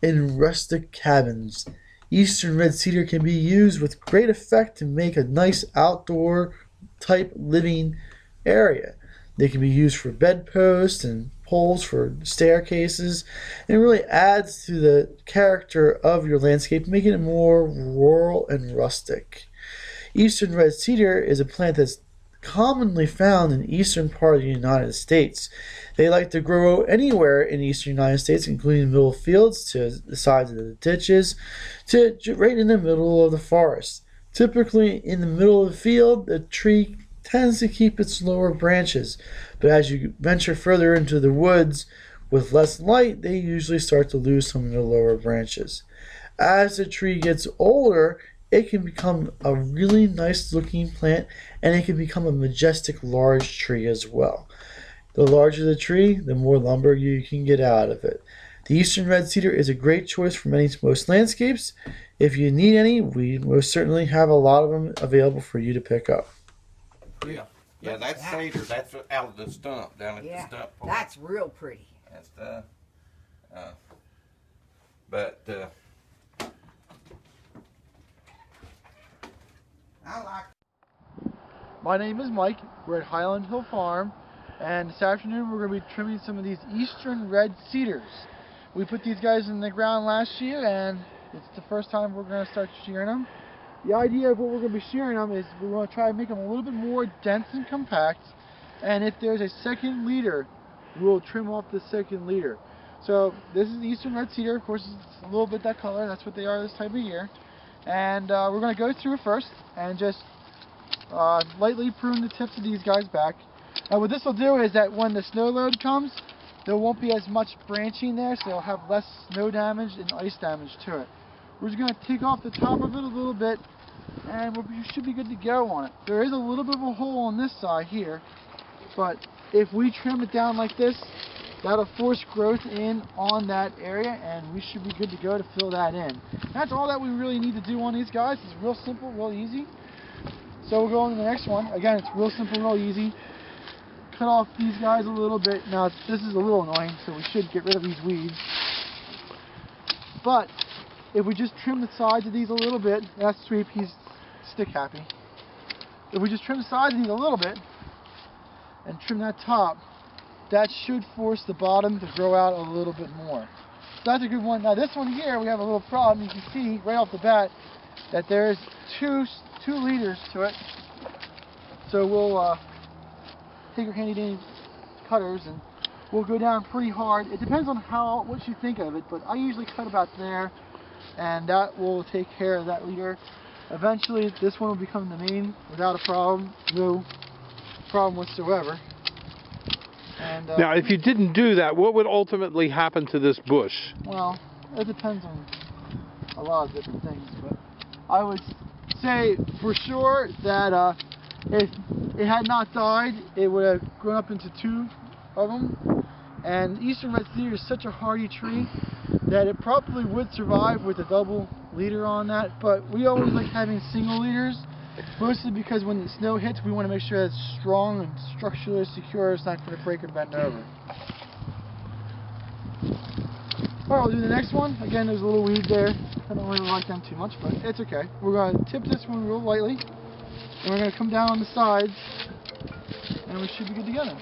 in rustic cabins. Eastern red cedar can be used with great effect to make a nice outdoor type living area. They can be used for bedposts and poles for staircases, and it really adds to the character of your landscape, making it more rural and rustic. Eastern red cedar is a plant that's commonly found in the eastern part of the United States. They like to grow anywhere in the eastern United States, including the middle of fields, to the sides of the ditches, to right in the middle of the forest. Typically, in the middle of the field, the tree tends to keep its lower branches, but as you venture further into the woods with less light, they usually start to lose some of the lower branches. As the tree gets older, it can become a really nice looking plant, and it can become a majestic large tree as well. The larger the tree, the more lumber you can get out of it. The eastern red cedar is a great choice for most landscapes. If you need any, we most certainly have a lot of them available for you to pick up. Yeah, yeah, that's cedar. That's out of the stump, down at the stump part. That's real pretty. That's but I like. My name is Mike. We're at Highland Hill Farm, and this afternoon we're going to be trimming some of these eastern red cedars. We put these guys in the ground last year, and it's the first time we're going to start shearing them. The idea of what we're going to be shearing them is we want to try to make them a little bit more dense and compact, and if there's a second leader, we'll trim off the second leader. So this is the eastern red cedar. Of course, it's a little bit that color. That's what they are this time of year. And we're going to go through first and just lightly prune the tips of these guys back. Now what this will do is that when the snow load comes, there won't be as much branching there, so you'll have less snow damage and ice damage to it. We're just going to take off the top of it a little bit, and we should be good to go on it. There is a little bit of a hole on this side here, but if we trim it down like this, that'll force growth in on that area, and we should be good to go to fill that in. That's all that we really need to do on these guys. It's real simple, real easy. So we'll go on to the next one. Again, it's real simple, real easy. Cut off these guys a little bit. Now, this is a little annoying, so we should get rid of these weeds. But if we just trim the sides of these a little bit, that's sweet, he's stick happy. If we just trim the sides of these a little bit and trim that top, that should force the bottom to grow out a little bit more. So that's a good one. Now this one here, we have a little problem. You can see right off the bat that there's two leaders to it. So we'll take our handy dandy cutters and we'll go down pretty hard. It depends on what you think of it, but I usually cut about there, and that will take care of that leader. Eventually this one will become the main without a problem, no problem whatsoever. And, now if you didn't do that, what would ultimately happen to this bush? Well, it depends on a lot of different things, but I would say for sure that if it had not died, it would have grown up into two of them. And eastern red cedar is such a hardy tree that it probably would survive with a double leader on that, but we always like having single leaders, mostly because when the snow hits, we want to make sure it's strong and structurally secure. It's not going to break or bend over. Alright, we'll do the next one. Again, there's a little weed there. I don't really like them too much, but it's okay. We're going to tip this one real lightly, and we're going to come down on the sides, and we should be good to go then.